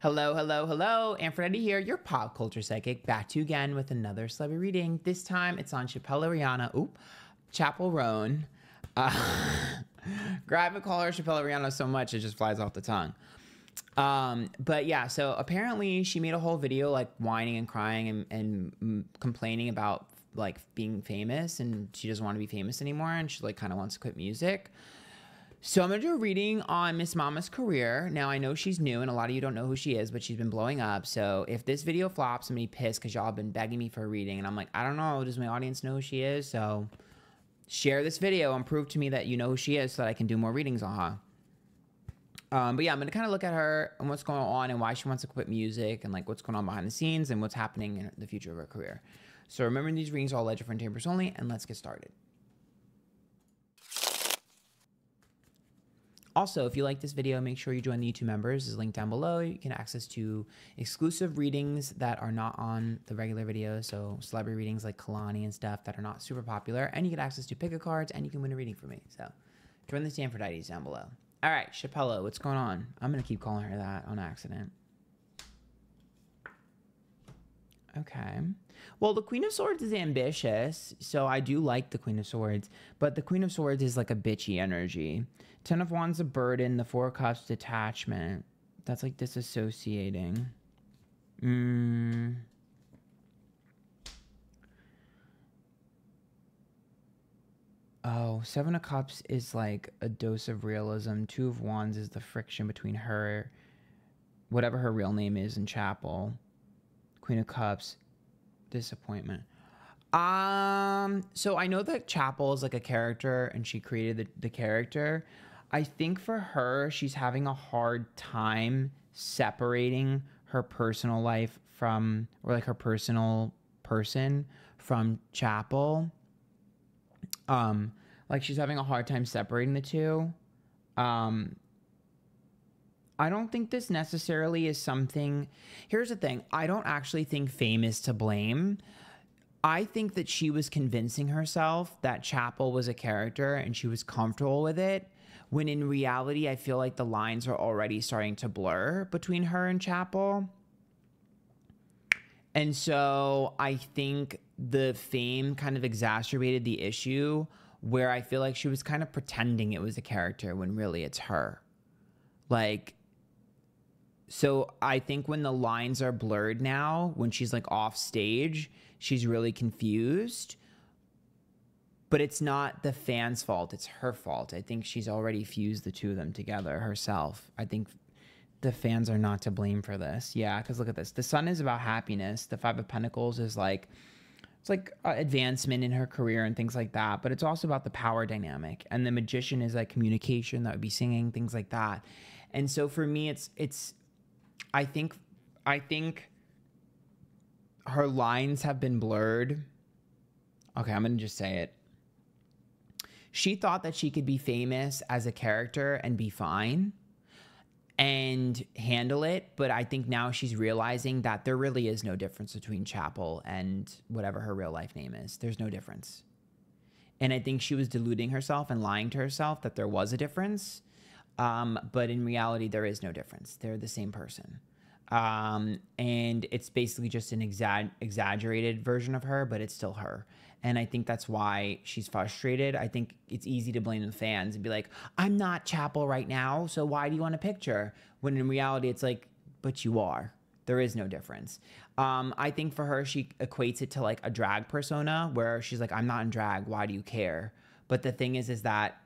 Hello, hello, hello. Antphrodite here, your pop culture psychic, back to you again with another celebrity reading. This time it's on Chappell Roan. Chappell Roan. Grab and call her Chappell Roan so much it just flies off the tongue. But yeah, so apparently she made a whole video like whining and crying and complaining about like being famous, and she doesn't want to be famous anymore, and she like kind of wants to quit music. So I'm going to do a reading on Miss Mama's career. Now, I know she's new, and a lot of you don't know who she is, but she's been blowing up. So if this video flops, I'm going to be pissed because y'all have been begging me for a reading. And I'm like, I don't know. Does my audience know who she is? So share this video and prove to me that you know who she is so that I can do more readings on her. But yeah, I'm going to kind of look at her and what's going on and why she wants to quit music and like what's going on behind the scenes and what's happening in the future of her career. So remember, these readings are all legend for entertainers only, and let's get started. Also, if you like this video, make sure you join the YouTube members. It's linked down below. You can access to exclusive readings that are not on the regular videos. So celebrity readings like Kalani and stuff that are not super popular. And you get access to pick-a cards, and you can win a reading from me. So join the Antphrodite down below. All right, Chappell, what's going on? I'm going to keep calling her that on accident. Okay. Well, the Queen of Swords is ambitious, so I do like the Queen of Swords, but the Queen of Swords is like a bitchy energy. Ten of Wands, a burden. The Four of Cups, detachment. That's like disassociating. Oh, Seven of Cups is like a dose of realism. Two of Wands is the friction between her, whatever her real name is, and Chappell. Queen of Cups, disappointment. So I know that Chappell is like a character and she created the character. I think for her, she's having a hard time separating her personal life from, or like her personal person from Chappell. Like she's having a hard time separating the two. I don't think this necessarily is something. Here's the thing. I don't actually think fame is to blame. I think that she was convincing herself that Chappell was a character and she was comfortable with it, when in reality, I feel like the lines are already starting to blur between her and Chappell. And so I think the fame kind of exacerbated the issue, where I feel like she was kind of pretending it was a character when really it's her. Like, so I think when the lines are blurred now, when she's like off stage, she's really confused. But it's not the fans' fault, it's her fault. I think she's already fused the two of them together herself. I think the fans are not to blame for this. Yeah, because look at this. The Sun is about happiness. The Five of Pentacles is like, it's like advancement in her career and things like that. But it's also about the power dynamic. And the Magician is like communication, that would be singing, things like that. And so for me, I think her lines have been blurred. Okay, I'm going to just say it. She thought that she could be famous as a character and be fine and handle it. But I think now she's realizing that there really is no difference between Chappell and whatever her real life name is. There's no difference. And I think she was deluding herself and lying to herself that there was a difference. But in reality, there is no difference. They're the same person. And it's basically just an exaggerated version of her, but it's still her. And I think that's why she's frustrated. I think it's easy to blame the fans and be like, I'm not Chappell right now, so why do you want a picture? When in reality, it's like, but you are. There is no difference. I think for her, she equates it to like a drag persona where she's like, I'm not in drag. Why do you care? But the thing is that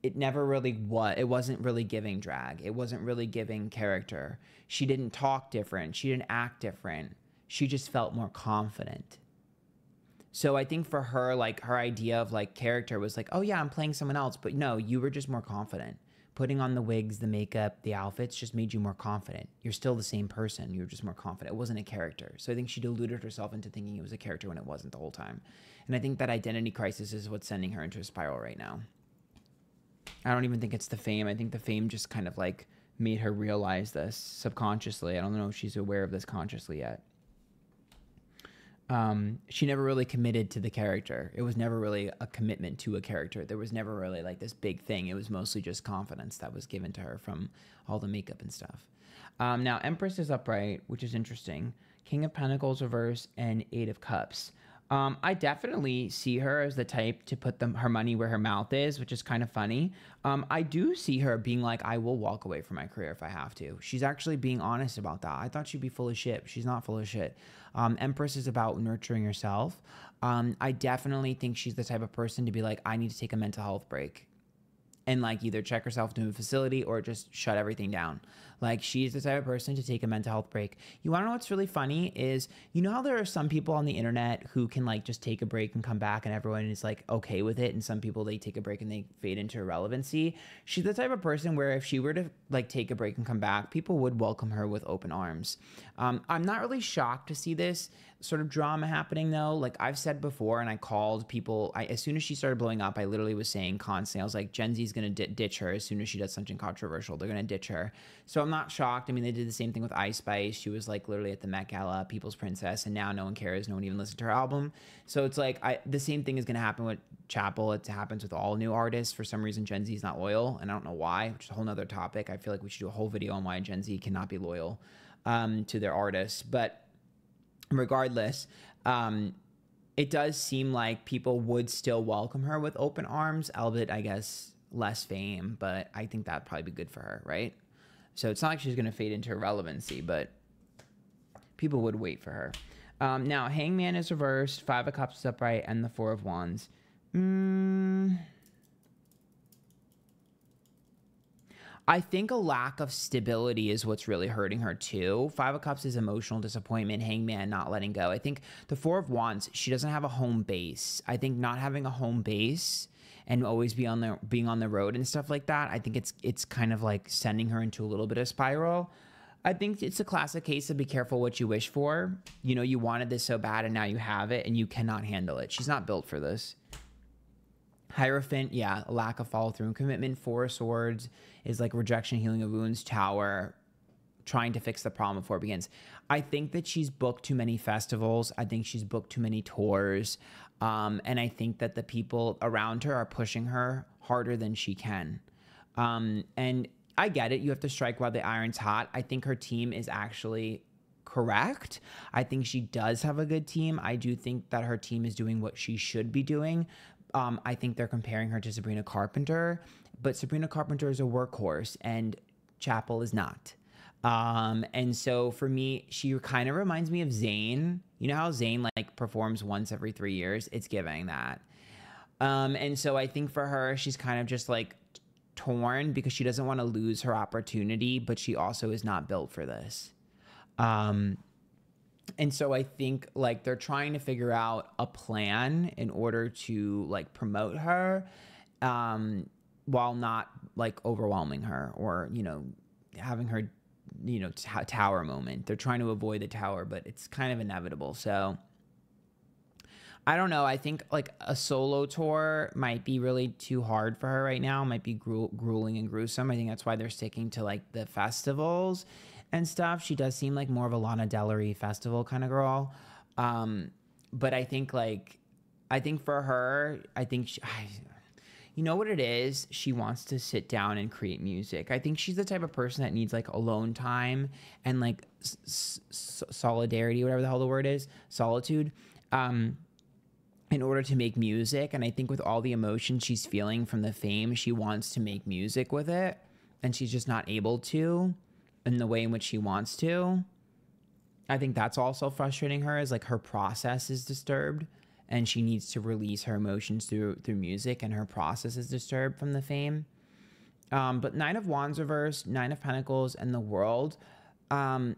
it never really was. It wasn't really giving drag. It wasn't really giving character. She didn't talk different. She didn't act different. She just felt more confident. So I think for her, like her idea of like character was like, oh yeah, I'm playing someone else. But no, you were just more confident. Putting on the wigs, the makeup, the outfits just made you more confident. You're still the same person. You were just more confident. It wasn't a character. So I think she deluded herself into thinking it was a character when it wasn't the whole time. And I think that identity crisis is what's sending her into a spiral right now. I don't even think it's the fame. I think the fame just kind of like made her realize this subconsciously. I don't know if she's aware of this consciously yet. She never really committed to the character. It was never really a commitment to a character. There was never really like this big thing. It was mostly just confidence that was given to her from all the makeup and stuff. Now Empress is upright, which is interesting. King of Pentacles reverse and Eight of Cups. I definitely see her as the type to put her money where her mouth is, which is kind of funny. I do see her being like, I will walk away from my career if I have to. She's actually being honest about that. I thought she'd be full of shit. She's not full of shit. Empress is about nurturing herself. I definitely think she's the type of person to be like, I need to take a mental health break and like either check herself to a facility or just shut everything down. Like she's the type of person to take a mental health break. You want to know what's really funny is, you know how there are some people on the internet who can like just take a break and come back and everyone is like okay with it. And some people, they take a break and they fade into irrelevancy. She's the type of person where if she were to like take a break and come back, people would welcome her with open arms. I'm not really shocked to see this sort of drama happening though. Like I've said before, and I called people, as soon as she started blowing up, I literally was saying constantly, I was like, Gen Z's going to ditch her as soon as she does something controversial. They're going to ditch her. So I'm not shocked. I mean, they did the same thing with Ice Spice. She was like literally at the Met Gala, People's Princess, and now no one cares. No one even listened to her album. So it's like the same thing is going to happen with Chappell. It happens with all new artists. For some reason, Gen Z is not loyal, and I don't know why, which is a whole nother topic. I feel like we should do a whole video on why Gen Z cannot be loyal to their artists. But regardless, it does seem like people would still welcome her with open arms, albeit, I guess, less fame, but I think that'd probably be good for her, right? So it's not like she's going to fade into irrelevancy, but people would wait for her. Now, Hangman is reversed, Five of Cups is upright, and the Four of Wands. I think a lack of stability is what's really hurting her too. Five of Cups is emotional disappointment, Hangman not letting go. I think the Four of Wands, she doesn't have a home base. I think not having a home base and always being on the road and stuff like that, I think it's kind of like sending her into a little bit of spiral. I think it's a classic case of be careful what you wish for. You know, you wanted this so bad and now you have it and you cannot handle it. She's not built for this. Hierophant, yeah, a lack of follow through and commitment. Four of Swords is like rejection, healing of wounds. Tower, trying to fix the problem before it begins. I think that she's booked too many festivals. I think she's booked too many tours. And I think that the people around her are pushing her harder than she can. And I get it. You have to strike while the iron's hot. I think her team is actually correct. I think she does have a good team. I do think that her team is doing what she should be doing. I think they're comparing her to Sabrina Carpenter, but Sabrina Carpenter is a workhorse and Chappell is not. And so for me, she kind of reminds me of Zayn. You know how Zayn like performs once every 3 years? It's giving that. And so I think for her, she's kind of just like torn because she doesn't want to lose her opportunity, but she also is not built for this. And so I think like they're trying to figure out a plan in order to like promote her, while not like overwhelming her or, you know, having her, you know, tower moment. They're trying to avoid the tower, but it's kind of inevitable. So I don't know. I think like a solo tour might be really too hard for her right now. Might be grueling and gruesome. I think that's why they're sticking to like the festivals and stuff. She does seem like more of a Lana Del Rey festival kind of girl. But I think for her, you know what it is? She wants to sit down and create music. I think she's the type of person that needs like alone time and like solidarity, whatever the hell the word is, solitude, in order to make music. And I think with all the emotion she's feeling from the fame, she wants to make music with it. And she's just not able to in the way in which she wants to. I think that's also frustrating her, is like her process is disturbed and she needs to release her emotions through music, and her process is disturbed from the fame. But Nine of Wands reversed, Nine of Pentacles, and the World. I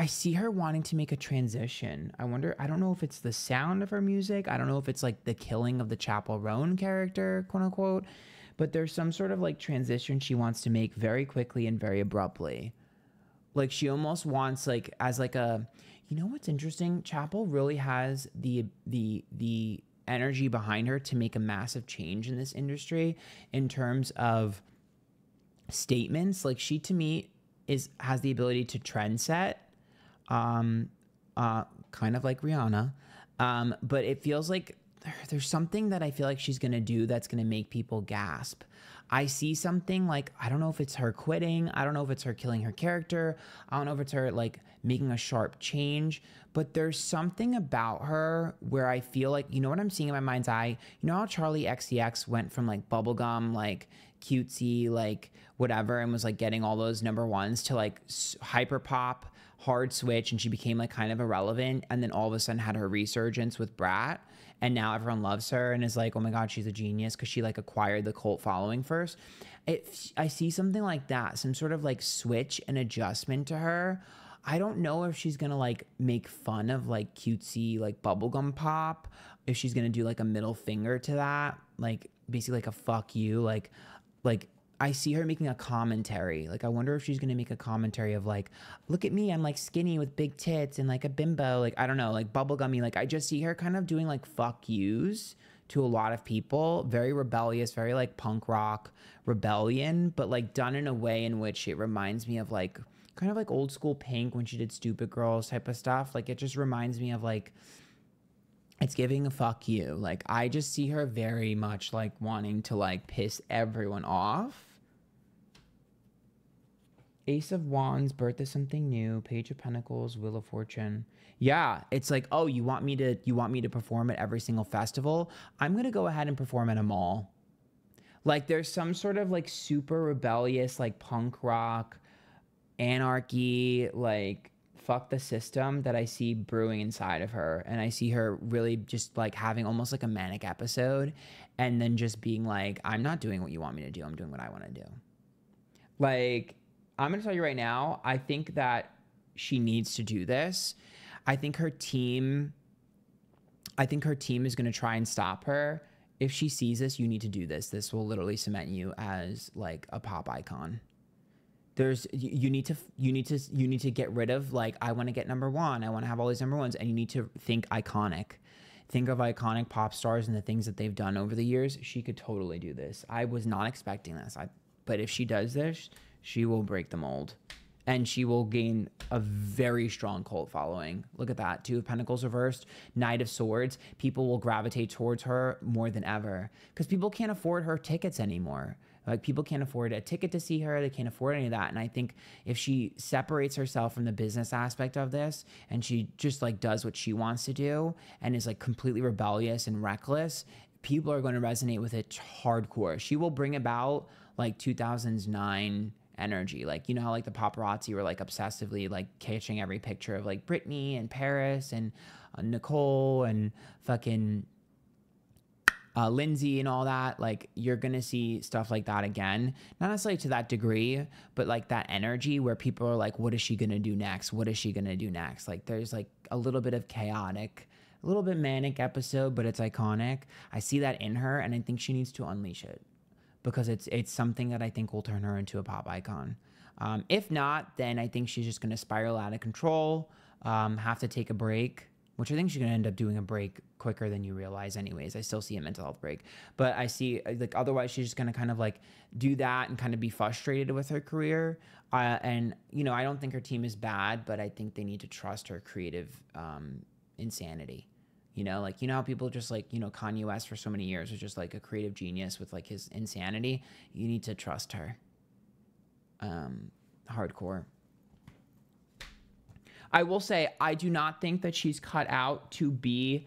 see her wanting to make a transition. I don't know if it's the sound of her music. I don't know if it's like the killing of the Chappell Roan character, quote unquote. But there's some sort of like transition she wants to make very quickly and very abruptly. Like she almost wants like as like a, you know what's interesting? Chappell really has the energy behind her to make a massive change in this industry in terms of statements. Like she to me has the ability to trend set, kind of like Rihanna. But it feels like there's something that I feel like she's going to do that's going to make people gasp. I see something like, I don't know if it's her quitting. I don't know if it's her killing her character. I don't know if it's her like making a sharp change, but there's something about her where I feel like, you know what I'm seeing in my mind's eye? You know how Charlie XCX went from like bubblegum, like cutesy, like whatever, and was like getting all those number ones to like hyper pop, hard switch, and she became like kind of irrelevant, and then all of a sudden had her resurgence with Brat, and now everyone loves her and is like, oh my god, she's a genius because she like acquired the cult following first. I see something like that, some sort of like switch and adjustment to her. I don't know if she's gonna like make fun of like cutesy like bubblegum pop, if she's gonna do like a middle finger to that, like basically like a fuck you, like I see her making a commentary. Like, I wonder if she's going to make a commentary of like, look at me, I'm like skinny with big tits and like a bimbo. Like, I don't know, like bubblegummy. Like, I just see her kind of doing like fuck yous to a lot of people. Very rebellious, very like punk rock rebellion, but like done in a way in which it reminds me of like, kind of like old school Pink when she did Stupid Girls type of stuff. Like, it just reminds me of like, it's giving a fuck you. Like, I just see her very much like wanting to like piss everyone off. Ace of Wands, Birth is something new. Page of Pentacles, Wheel of Fortune. Yeah, it's like, oh, you want me to perform at every single festival? I'm gonna go ahead and perform at a mall. Like, there's some sort of like super rebellious, like punk rock, anarchy, like fuck the system that I see brewing inside of her, and I see her really just like having almost like a manic episode, and then just being like, I'm not doing what you want me to do. I'm doing what I want to do. Like, I'm going to tell you right now, I think that she needs to do this. I think her team is going to try and stop her. If she sees this, you need to do this. This will literally cement you as like a pop icon. You need to get rid of like, I want to get number one. I want to have all these number ones, and you need to think iconic. Think of iconic pop stars and the things that they've done over the years. She could totally do this. I was not expecting this. But if she does this, she will break the mold, and she will gain a very strong cult following. Look at that. Two of Pentacles reversed, Knight of Swords. People will gravitate towards her more than ever because people can't afford her tickets anymore. Like, people can't afford a ticket to see her. They can't afford any of that. And I think if she separates herself from the business aspect of this, and she just like does what she wants to do and is like completely rebellious and reckless, people are going to resonate with it hardcore. She will bring about like 2009 energy. Like, you know how like the paparazzi were like obsessively like catching every picture of like Britney and Paris and Nicole and fucking Lindsay and all that. Like, you're gonna see stuff like that again, not necessarily to that degree, but like that energy where people are like, what is she gonna do next? What is she gonna do next? Like, there's like a little bit of chaotic, a little bit manic episode, but it's iconic. I see that in her, and I think she needs to unleash it, because it's something that I think will turn her into a pop icon. If not, then I think she's just going to spiral out of control, have to take a break, which I think she's going to end up doing a break quicker than you realize anyways. I still see a mental health break, but I see like otherwise she's just going to kind of like do that and kind of be frustrated with her career. And, you know, I don't think her team is bad, but I think they need to trust her creative insanity. You know, like, you know how people just like, you know, Kanye West for so many years was just like a creative genius with like his insanity. You need to trust her. Hardcore. I will say, I do not think that she's cut out to be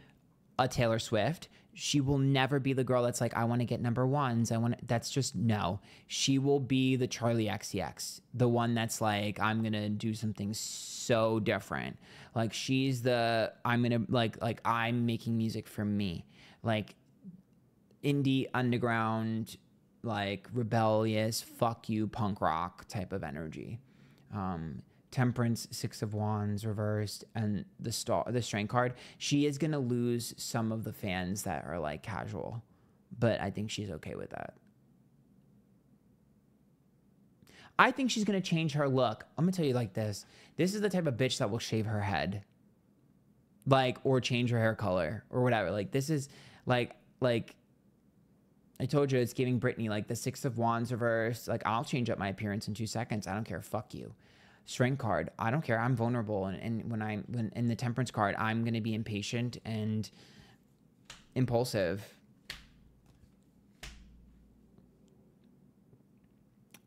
a Taylor Swift. She will never be the girl that's like, I want to get number ones. That's just, no. She will be the Charlie XCX, the one that's like, I'm going to do something so different. Like, she's I'm going to like, I'm making music for me. Like, indie, underground, like rebellious, fuck you, punk rock type of energy. Temperance, Six of Wands reversed, and the Strength card. She is going to lose some of the fans that are like casual, but I think she's okay with that. I think she's going to change her look. I'm going to tell you like this. This is the type of bitch that will shave her head, like, or change her hair color or whatever. Like, this is like I told you, it's giving Britney, like the Six of Wands reversed. Like, I'll change up my appearance in 2 seconds. I don't care. Fuck you. Strength card, I don't care. I'm vulnerable, and when in the Temperance card, I'm gonna be impatient and Impulsive.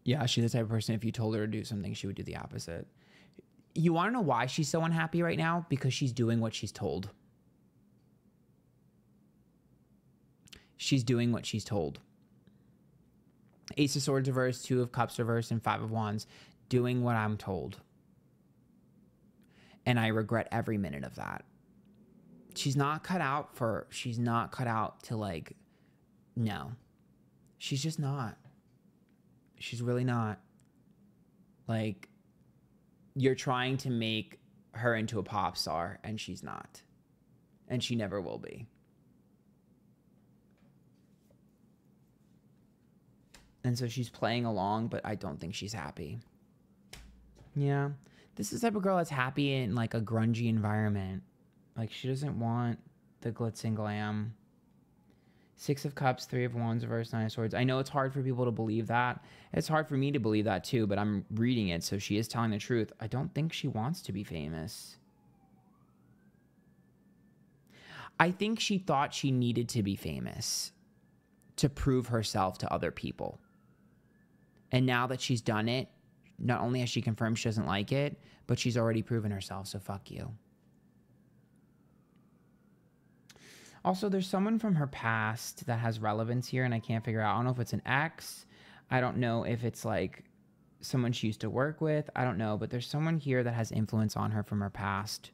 Yeah, she's the type of person, if you told her to do something, she would do the opposite. You want to know why she's so unhappy right now? Because she's doing what she's told. She's doing what she's told. Ace of Swords reversed, Two of Cups reversed, and Five of Wands. Doing what I'm told. And I regret every minute of that. She's not cut out to like, no. She's just not. She's really not. Like, you're trying to make her into a pop star, and she's not. And she never will be. And so she's playing along, but I don't think she's happy. Yeah. This is the type of girl that's happy in like a grungy environment. Like, she doesn't want the glitz and glam. Six of Cups, Three of Wands, reverse, Nine of Swords. I know it's hard for people to believe that. It's hard for me to believe that too, but I'm reading it, so she is telling the truth. I don't think she wants to be famous. I think she thought she needed to be famous to prove herself to other people. And now that she's done it, not only has she confirmed she doesn't like it, but she's already proven herself, so fuck you. Also, there's someone from her past that has relevance here, and I can't figure out. I don't know if it's an ex. I don't know if it's like someone she used to work with. I don't know, but there's someone here that has influence on her from her past.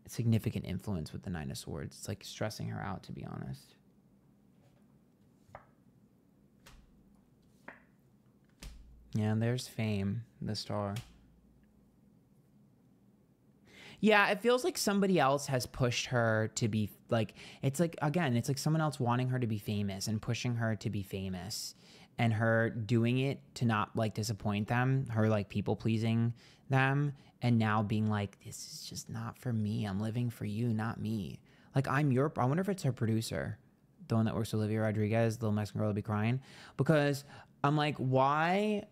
Significant influence with the Nine of Swords. It's like stressing her out, to be honest. Yeah, there's Fame, the star. Yeah, it feels like somebody else has pushed her to be like, it's like, again, it's like someone else wanting her to be famous and pushing her to be famous, and her doing it to not like disappoint them, her like people pleasing them, and now being like, this is just not for me. I'm living for you, not me. Like, I wonder if it's her producer, the one that works with Olivia Rodriguez, the little Mexican girl will be crying, because I'm like, why?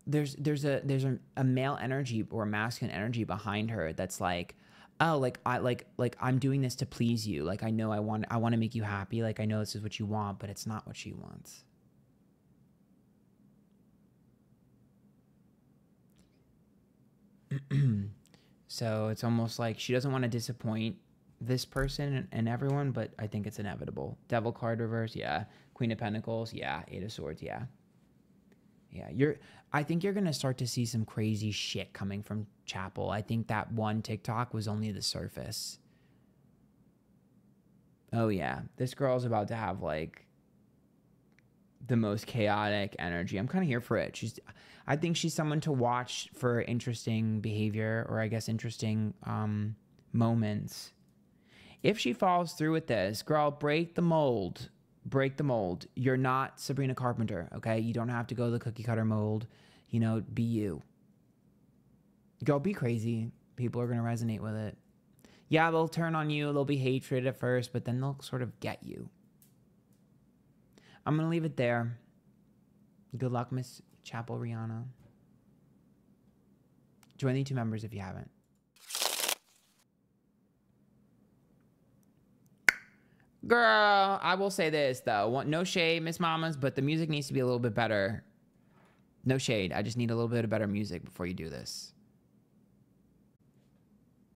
There's a male energy or a masculine energy behind her that's like, oh, like I'm doing this to please you. Like, I know I want to make you happy. Like, I know this is what you want, but it's not what she wants. So it's almost like she doesn't want to disappoint this person and everyone, but I think it's inevitable. Devil card reverse, yeah. Queen of Pentacles, yeah. Eight of Swords, yeah. Yeah, I think you're going to start to see some crazy shit coming from Chappell. I think that one TikTok was only the surface. Oh, yeah. This girl's about to have, like, the most chaotic energy. I'm kind of here for it. I think she's someone to watch for interesting behavior, or I guess interesting moments. If she follows through with this, girl, break the mold. Break the mold. You're not Sabrina Carpenter, okay? You don't have to go the cookie cutter mold. You know, be you. Go be crazy. People are going to resonate with it. Yeah, they'll turn on you. They'll be hatred at first, but then they'll sort of get you. I'm going to leave it there. Good luck, Miss Chappell Rihanna. Join the 2 members if you haven't. Girl, I will say this, though. No shade, Miss Mamas, but the music needs to be a little bit better. No shade. I just need a little bit of better music before you do this.